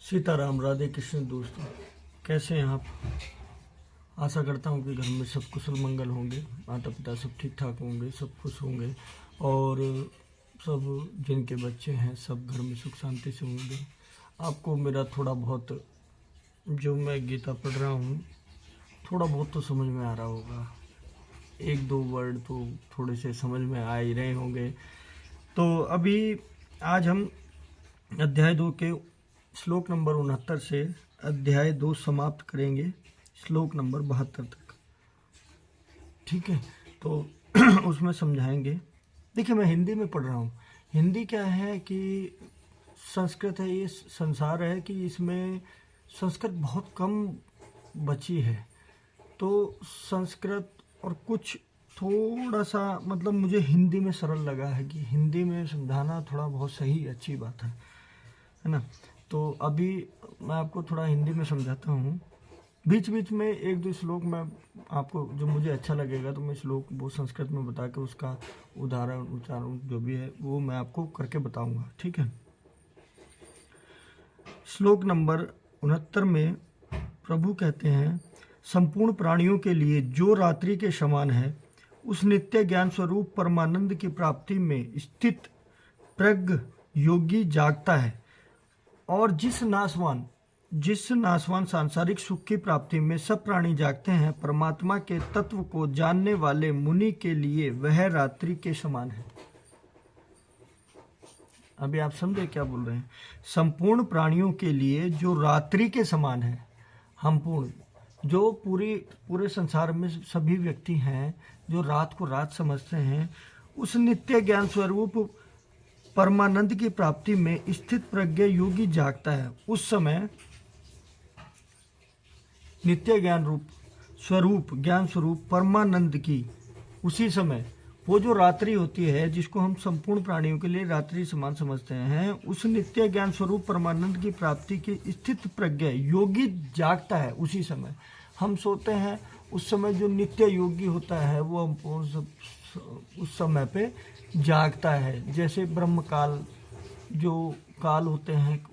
सीताराम, राधे कृष्ण। दोस्तों, कैसे हैं आप? आशा करता हूँ कि घर में सब कुशल मंगल होंगे, माता पिता सब ठीक ठाक होंगे, सब खुश होंगे और सब जिनके बच्चे हैं सब घर में सुख शांति से होंगे। आपको मेरा थोड़ा बहुत जो मैं गीता पढ़ रहा हूँ थोड़ा बहुत तो समझ में आ रहा होगा। एक दो वर्ड तो थोड़े से समझ में आ ही रहे होंगे। तो अभी आज हम अध्याय 2 के श्लोक नंबर 69 से अध्याय 2 समाप्त करेंगे, श्लोक नंबर 72 तक। ठीक है, तो उसमें समझाएंगे। देखिए, मैं हिंदी में पढ़ रहा हूँ। हिंदी क्या है कि संस्कृत है, ये संसार है कि इसमें संस्कृत बहुत कम बची है। तो संस्कृत और कुछ थोड़ा सा मतलब मुझे हिंदी में सरल लगा है कि हिंदी में समझाना थोड़ा बहुत सही अच्छी बात है ना। तो अभी मैं आपको थोड़ा हिंदी में समझाता हूँ। बीच बीच में एक दो श्लोक मैं आपको जो मुझे अच्छा लगेगा तो मैं श्लोक वो संस्कृत में बता के उसका उदाहरण उच्चारण जो भी है वो मैं आपको करके बताऊंगा। ठीक है। श्लोक नंबर 69 में प्रभु कहते हैं, संपूर्ण प्राणियों के लिए जो रात्रि के समान है उस नित्य ज्ञान स्वरूप परमानंद की प्राप्ति में स्थित प्रज्ञ योगी जागता है, और जिस नाशवान सांसारिक सुख की प्राप्ति में सब प्राणी जागते हैं, परमात्मा के तत्व को जानने वाले मुनि के लिए वह रात्रि के समान है। अभी आप समझे क्या बोल रहे हैं? संपूर्ण प्राणियों के लिए जो रात्रि के समान है, हम पूर्ण जो पूरे संसार में सभी व्यक्ति हैं जो रात को रात समझते हैं, उस नित्य ज्ञान स्वरूप परमानंद की प्राप्ति में स्थित प्रज्ञ योगी जागता है। उस समय नित्य ज्ञान स्वरूप परमानंद की उसी समय वो जो रात्रि होती है जिसको हम संपूर्ण प्राणियों के लिए रात्रि समान समझते हैं, उस नित्य ज्ञान स्वरूप परमानंद की प्राप्ति की स्थित प्रज्ञ योगी जागता है। उसी समय हम सोते हैं, उस समय जो नित्य योगी होता है वो उस समय पे जागता है। जैसे ब्रह्म काल जो काल होते हैं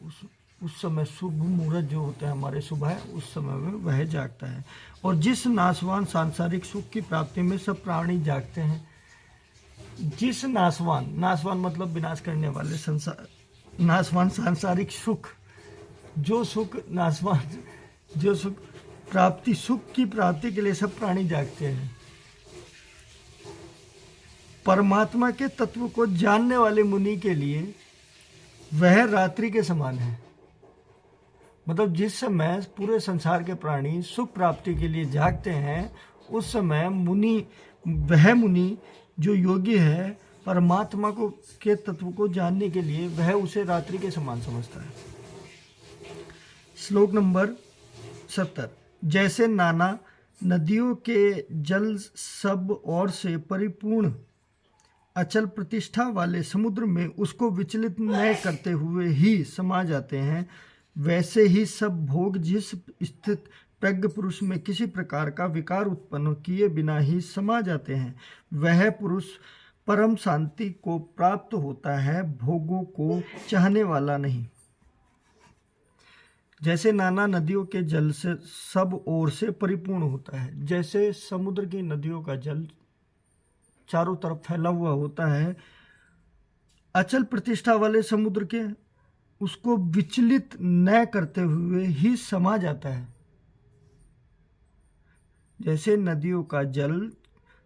उस समय शुभ मुहूर्त जो होते हैं हमारे सुबह, उस समय में वह जागता है। और जिस नाशवान सांसारिक सुख की प्राप्ति में सब प्राणी जागते हैं, जिस नाशवान मतलब विनाश करने वाले नाशवान सांसारिक सुख, जो सुख सुख की प्राप्ति के लिए सब प्राणी जागते हैं, परमात्मा के तत्व को जानने वाले मुनि के लिए वह रात्रि के समान है। मतलब जिस समय पूरे संसार के प्राणी सुख प्राप्ति के लिए जागते हैं, उस समय वह मुनि जो योगी है परमात्मा के तत्व को जानने के लिए वह उसे रात्रि के समान समझता है। श्लोक नंबर 70, जैसे नाना नदियों के जल सब ओर से परिपूर्ण अचल प्रतिष्ठा वाले समुद्र में उसको विचलित न करते हुए ही समा जाते हैं, वैसे ही सब भोग जिस स्थित प्रज्ञ पुरुष में किसी प्रकार का विकार उत्पन्न किए बिना ही समा जाते हैं, वह पुरुष परम शांति को प्राप्त होता है, भोगों को चाहने वाला नहीं। जैसे नाना नदियों के जल से सब ओर से परिपूर्ण होता है, जैसे समुद्र की नदियों का जल चारों तरफ फैला हुआ होता है, अचल प्रतिष्ठा वाले समुद्र के उसको विचलित न करते हुए ही समा जाता है। जैसे नदियों का जल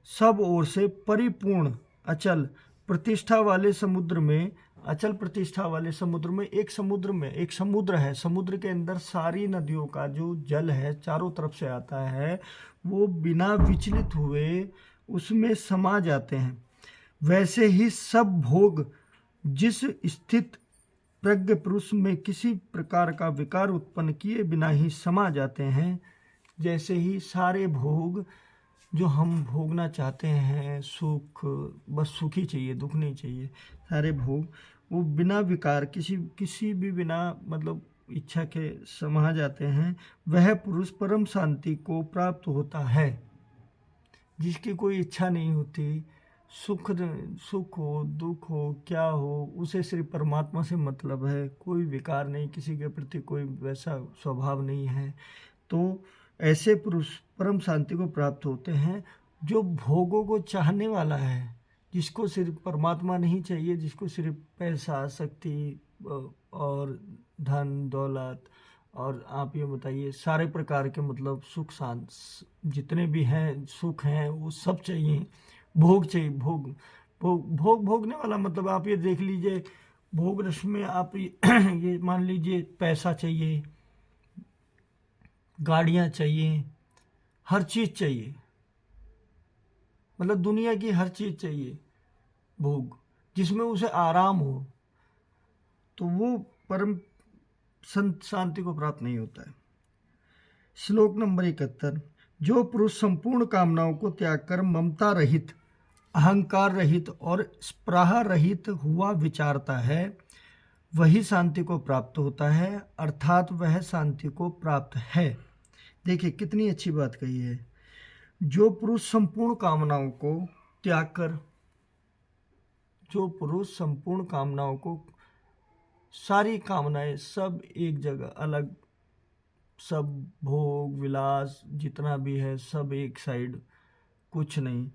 सब ओर से परिपूर्ण अचल प्रतिष्ठा वाले समुद्र में, अचल प्रतिष्ठा वाले समुद्र में एक समुद्र है, समुद्र के अंदर सारी नदियों का जो जल है चारों तरफ से आता है, वो बिना विचलित हुए उसमें समा जाते हैं। वैसे ही सब भोग जिस स्थित प्रज्ञ पुरुष में किसी प्रकार का विकार उत्पन्न किए बिना ही समा जाते हैं। जैसे ही सारे भोग जो हम भोगना चाहते हैं, सुख, बस सुख ही चाहिए, दुख नहीं चाहिए, सारे भोग वो बिना विकार किसी भी बिना मतलब इच्छा के समा जाते हैं, वह पुरुष परम शांति को प्राप्त होता है। जिसकी कोई इच्छा नहीं होती, सुख हो दुख हो क्या हो, उसे सिर्फ परमात्मा से मतलब है, कोई विकार नहीं, किसी के प्रति कोई वैसा स्वभाव नहीं है। तो ऐसे पुरुष परम शांति को प्राप्त होते हैं। जो भोगों को चाहने वाला है, जिसको सिर्फ परमात्मा नहीं चाहिए, जिसको सिर्फ पैसा शक्ति और धन दौलत और आप ये बताइए सारे प्रकार के मतलब सुख शांत जितने भी हैं सुख हैं वो सब चाहिए, भोग चाहिए। भोगने वाला मतलब आप ये देख लीजिए, भोग रस में आप ये मान लीजिए पैसा चाहिए, गाड़ियाँ चाहिए, हर चीज़ चाहिए, मतलब दुनिया की हर चीज़ चाहिए भोग, जिसमें उसे आराम हो, तो वो परम शांति को प्राप्त नहीं होता है। श्लोक नंबर 71। जो पुरुष संपूर्ण कामनाओं को त्याग कर ममता रहित, अहंकार रहित और स्पृहा रहित हुआ विचारता है, वही शांति को प्राप्त होता है, अर्थात वह शांति को प्राप्त है। देखिए कितनी अच्छी बात कही है। जो पुरुष संपूर्ण कामनाओं को त्याग कर, जो पुरुष संपूर्ण कामनाओं को, सारी कामनाएं सब एक जगह अलग, सब भोग विलास जितना भी है सब एक साइड, कुछ नहीं,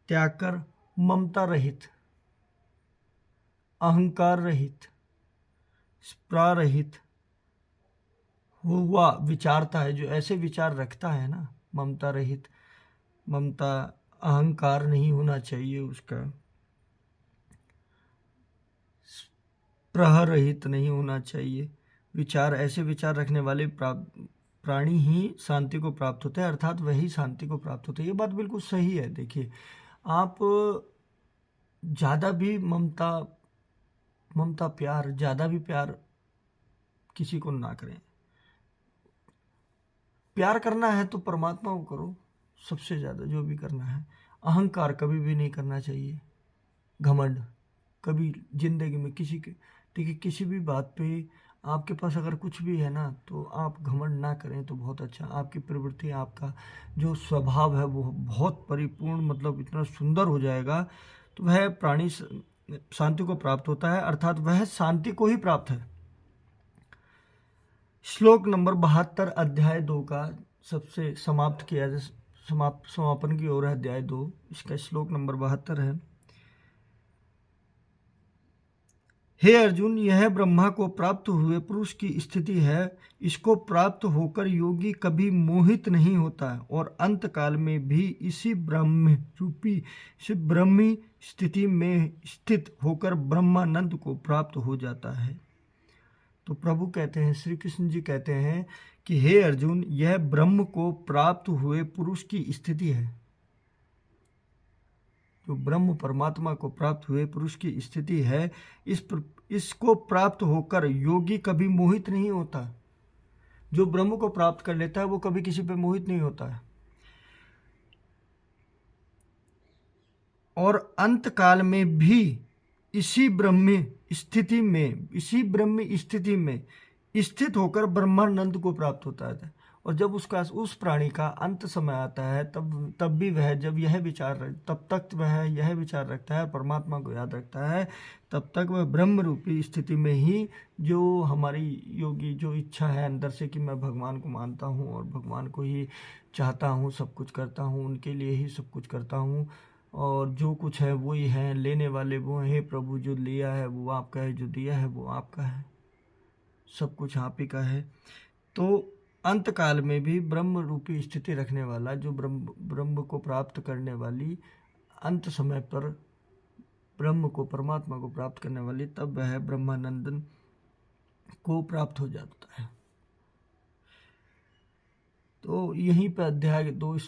त्याग कर ममता रहित, अहंकार रहित, स्पृहा रहित हुआ विचारता है। जो ऐसे विचार रखता है ना, ममता रहित, ममता अहंकार नहीं होना चाहिए उसका, स्पृहा रहित नहीं होना चाहिए विचार, ऐसे विचार रखने वाले प्राणी ही शांति को प्राप्त होते हैं, अर्थात वही शांति को प्राप्त होते हैं। ये बात बिल्कुल सही है। देखिए आप ज़्यादा भी ममता प्यार, ज़्यादा भी प्यार किसी को ना करें। प्यार करना है तो परमात्मा को करो सबसे ज़्यादा, जो भी करना है। अहंकार कभी भी नहीं करना चाहिए, घमंड कभी जिंदगी में किसी के, देखिए किसी भी बात पे आपके पास अगर कुछ भी है ना, तो आप घमंड ना करें तो बहुत अच्छा। आपकी प्रवृत्ति, आपका जो स्वभाव है वो बहुत परिपूर्ण, मतलब इतना सुंदर हो जाएगा, तो वह प्राणी शांति को प्राप्त होता है, अर्थात वह शांति को ही प्राप्त है। श्लोक नंबर 72 अध्याय 2 का सबसे समाप्त किया जाए, समापन की ओर है अध्याय 2, इसका श्लोक नंबर 72 है। हे अर्जुन, यह ब्रह्मा को प्राप्त हुए पुरुष की स्थिति है। इसको प्राप्त होकर योगी कभी मोहित नहीं होता और अंत काल में भी इसी ब्रह्म रूपी ब्रह्मी स्थिति में स्थित होकर ब्रह्मानंद को प्राप्त हो जाता है। तो प्रभु कहते हैं, श्री कृष्ण जी कहते हैं कि हे अर्जुन, यह ब्रह्म को प्राप्त हुए पुरुष की स्थिति है। जो ब्रह्म परमात्मा को प्राप्त हुए पुरुष की स्थिति है, इसको प्राप्त होकर योगी कभी मोहित नहीं होता। जो ब्रह्म को प्राप्त कर लेता है वो कभी किसी पे मोहित नहीं होता है, और अंत काल में भी इसी ब्रह्म स्थिति में स्थित होकर ब्रह्मानंद को प्राप्त होता है। और जब उस प्राणी का अंत समय आता है, तब भी वह जब तब तक वह यह विचार रखता है, परमात्मा को याद रखता है, तब तक वह ब्रह्म रूपी स्थिति में ही, जो हमारी योगी जो इच्छा है अंदर से कि मैं भगवान को मानता हूँ और भगवान को ही चाहता हूँ, सब कुछ करता हूँ, उनके लिए ही सब कुछ करता हूँ, और जो कुछ है वो ही है, लेने वाले वो हैं प्रभु, जो लिया है वो आपका है, जो दिया है वो आपका है, सब कुछ आप ही का है। तो अंत काल में भी ब्रह्म रूपी स्थिति रखने वाला, जो ब्रह्म को प्राप्त करने वाली, अंत समय पर ब्रह्म को, परमात्मा को प्राप्त करने वाली, तब वह ब्रह्मानंदन को प्राप्त हो जाता है। तो यहीं पर अध्याय 2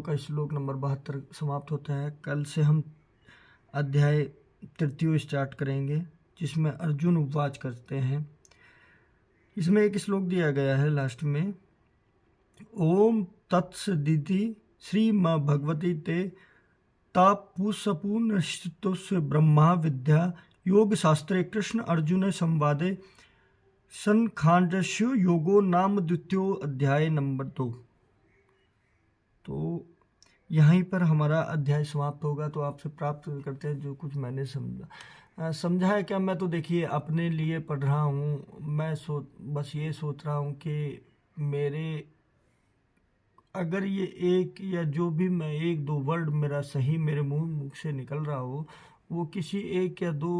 का श्लोक नंबर 72 समाप्त होता है। कल से हम अध्याय 3 स्टार्ट करेंगे, जिसमें अर्जुन उपवाच करते हैं। इसमें एक श्लोक दिया गया है लास्ट में, ओम तत्सदिति श्रीम भगवती ते तापुसपूर्णस्तुस्य ब्रह्मा विद्या योग शास्त्रे कृष्ण अर्जुन संवादे संखांडस्यो योगो नाम द्वितीयो अध्याय नंबर 2। तो यहीं पर हमारा अध्याय समाप्त होगा। तो आपसे प्राप्त करते हैं जो कुछ मैंने समझा है क्या। मैं तो देखिए अपने लिए पढ़ रहा हूँ। मैं बस ये सोच रहा हूँ कि मेरे अगर ये एक या जो भी मैं एक दो वर्ड मेरा सही मेरे मुख से निकल रहा हो, वो किसी एक या दो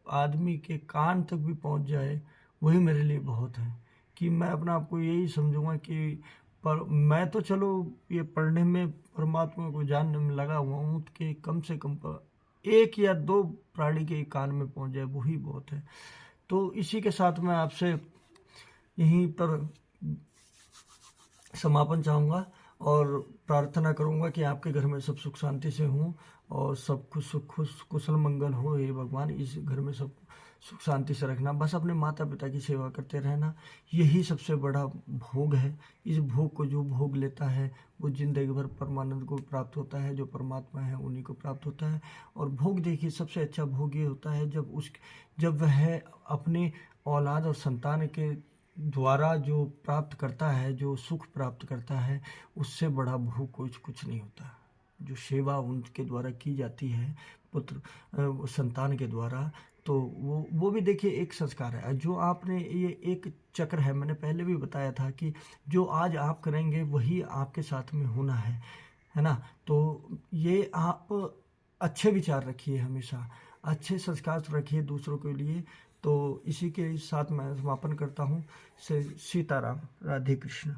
आदमी के कान तक भी पहुंच जाए, वही मेरे लिए बहुत है। कि मैं अपना आपको यही समझूंगा कि पर मैं तो चलो ये पढ़ने में परमात्मा को जानने में लगा हुआ हूँ कि कम से कम एक या दो प्राणी के कान में पहुंच जाए, वही बहुत है। तो इसी के साथ मैं आपसे यहीं पर समापन चाहूँगा और प्रार्थना करूँगा कि आपके घर में सब सुख शांति से हों और सब खुश कुशल मंगल हो। हे भगवान, इस घर में सब सुख शांति से रखना। बस अपने माता पिता की सेवा करते रहना, यही सबसे बड़ा भोग है। इस भोग को जो भोग लेता है वो जिंदगी भर परमानंद को प्राप्त होता है। जो परमात्मा है उन्हीं को प्राप्त होता है। और भोग देखिए, सबसे अच्छा भोग ये होता है जब वह अपने औलाद और संतान के द्वारा जो प्राप्त करता है, जो सुख प्राप्त करता है, उससे बड़ा भोग कुछ नहीं होता। जो सेवा उनके द्वारा की जाती है पुत्र संतान के द्वारा, तो वो भी देखिए एक संस्कार है। जो आपने ये एक चक्र है, मैंने पहले भी बताया था कि जो आज आप करेंगे वही आपके साथ में होना है ना। तो ये आप अच्छे विचार रखिए, हमेशा अच्छे संस्कार रखिए दूसरों के लिए। तो इसी के साथ मैं समापन करता हूँ। सीताराम, राधे कृष्ण।